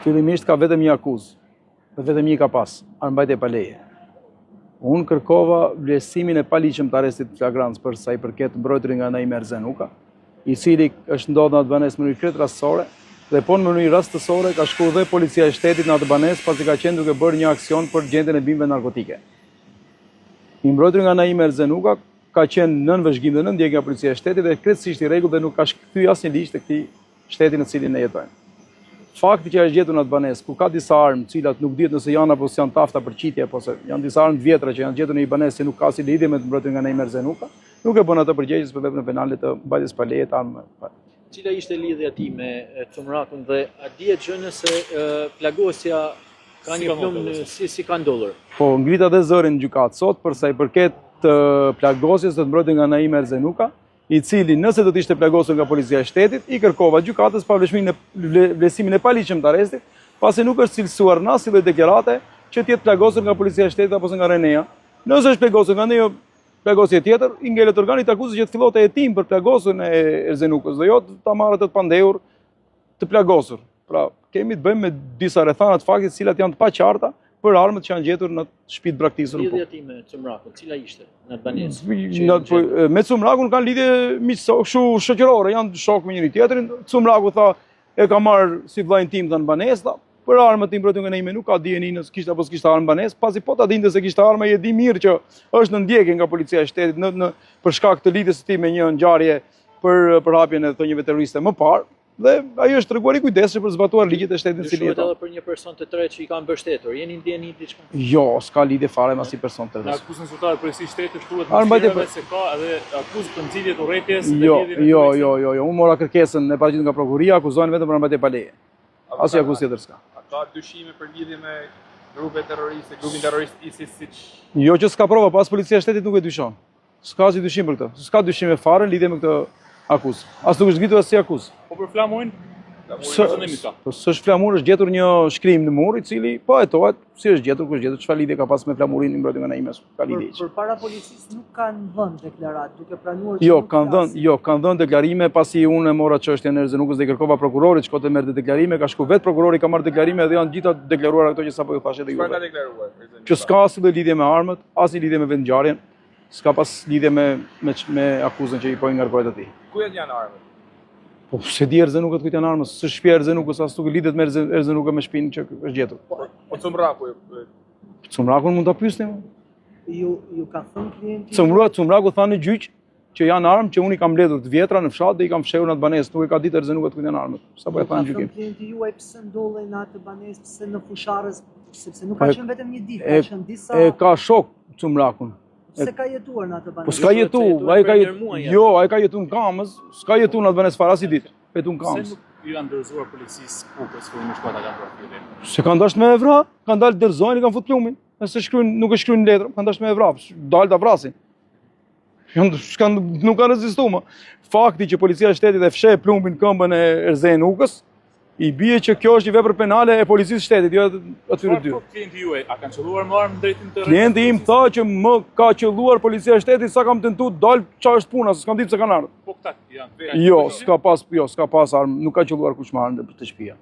Fillimisht ka vetëm një akuzë, dhe vetëm një ka pas, armbajtje pa leje. Unë kërkova vlerësimin e paligjshëm të arrestit flagrant për sa i përket mbrojtërit nga Naim Erzenuka, i cili është ndodhur në atë banesë në mënyrë krejt rastësore, dhe po në mënyrë rastësore ka shkuar dhe policia e shtetit në atë banesë pasi ka qenë duke bërë një aksion për gjendjen e bimëve narkotike. I mbrojtëri nga Naim Erzenuka ka qenë nën vëzhgim dhe nën ndjekje nga policia e shtetit dhe krejtësisht i rregull dhe nuk ka shkthyer asnjë ligj të këtij shteti në cilin ne jetojmë. Fakti që është gjetur në atë banesë, ku ka disa armë, të cilat nuk dihet nëse janë apo janë tafta për qitje, apo se janë disa armë të vjetra që janë gjetur në një banesë që nuk ka si lidhje me të mbrojtërin nga Naim Erzenuka, nuk e bën atë përgjegjës për veprën penale të mbajtjes pa leje të armëve. Cila ishte lidhja ti me Cumrakun dhe a dihet gjë nëse plagosja ka një plumë si ka ndodhur? Po, ngrita dhe zërin në gjykatë sot për sa i përket plagosjes të mbrojtërit nga Naim Erzenuka, i cili nëse do të ishte plagosur nga policia e shtetit, i kërkova gjykatës pa vlerësimin e paligjshëm të arrestit, pasi nuk është cilësuar në asnjë lloj deklarate që të jetë plagosur nga policia e shtetit apo nga Renea. Nëse është plagosur nga një plagosje tjetër, i ngelet organit akuzës që të fillojë hetim për plagosjen e Erzenukës, dhe jo ta marrë të pandehur të plagosur. Pra, kemi të bëjmë me disa rrethana të faktit të cilat janë të paqarta për armët që janë gjetur në shtëpitë braktisur. Lidhja ti me Cumrakun, cila ishte në banesë? Me Cumrakun kanë lidhje shoqërore, janë shok me njëri tjetrin. Cumraku tha e ka marrë si vllajin tim në banesë, për armët i mbrojtërit nga Naimi nuk ka dijeni nëse kishte apo s'kishte armë banesë, pasi po ta dinte se kishte armë, e di mirë që është në ndjekje nga policia e shtetit për shkak të lidhjes së tij me një ngjarje për hapjen e thonjeve terroriste më parë. Dhe ajo është treguar i kujdesshëm për zbatuar ligjet e shtetit në cili jeton. Edhe për një person të tretë që i kanë mbështetur, jeni ndjeni diçka? Jo, s'ka lidhje fare me asnjë person të tretë. Në akuzën zyrtare përgjithësi shteti shtuhet në se ka edhe akuzë për nxitje të urrëties. Jo, unë mora kërkesën e paraqitur nga prokuroria, akuzohen vetëm për armbajtje pa leje. Asnjë akuzë tjetër s'ka. A ka dyshime për lidhje me grupe terroriste, grupin terrorist ISIS siç? Jo që s'ka prova, pas policia e shtetit nuk e dyshon. S'ka asnjë dyshim për këtë. S'ka dyshime fare lidhje me këtë akuzë. As nuk është ngritur as si akuzë. Po për flamurin? S'është flamur, është gjetur një shkrim në mur i cili po hetohet si është gjetur, kush gjetur, çfarë lidhje ka pas me flamurin i mbrojtërit nga Naimi, ka lidhje. Përpara policisë nuk kanë dhënë deklaratë, duke pranuar kanë dhënë deklarime pasi unë e mora çështjen e Erzenukës dhe i kërkova prokurorit që shkote merrte deklarime, ka shku vetë prokurori ka marrë deklarime dhe janë gjitha deklaruar ato që sapo ju thashë edhe ju. Çfarë ka deklaruar? Që s'ka asnjë lidhje me armët, asnjë lidhje me vendngjarjen, s'ka pas lidhje me akuzën që i po i ngarkohet atij. Ku janë armët? Po se di Erzenukët kujt janë armës, së shtëpia e Erzenukës as nuk lidhet me Erzenukën me shtëpinë që është gjetur. Po Cumraku? Cumrakun mund ta pyesni. Ju ka thënë klienti? Cumraku tha në gjyq që janë armë që unë i kam mbledhur të vjetra në fshat dhe i kam fshehur në atë banesë, nuk e ka ditë Erzenukët kujt janë armët. Sapo e thanë gjykim. Klienti juaj pse ndodhej në atë banesë, pse në fusharës, sepse nuk ka qenë vetëm një ditë, ka qenë disa. E ka shok Cumrakun. Se ka jetuar në atë banesë? Po s'ka jetu, ai ka jetu në Kamës, s'ka jetu në atë banesë fare as i ditë, jetu në Kamës. Se nuk janë dorëzuar policisë Kukës kur më shkuat ata për fillim? Se kanë dashur me evra, kanë dalë dorëzojnë, kanë fut plumin. Nëse nuk e shkruajnë letër, kanë dashur me evra, dalë ta vrasin. Nuk kanë rezistuar. Fakti që policia e shtetit e fsheh plumbin në këmbën e Erzenukës, i bie që kjo është një vepër penale e policisë shtetit, jo atyre dy. Po klienti juaj, a kanë qelluar më armë në drejtim të Klienti im tha që më ka qelluar policia e shtetit sa kam tentuar dal çfarë është puna, se s'kam ditë pse kanë ardhur. Po këta janë. Jo, s'ka pas armë, nuk ka qelluar kush më ardhur në shtëpia.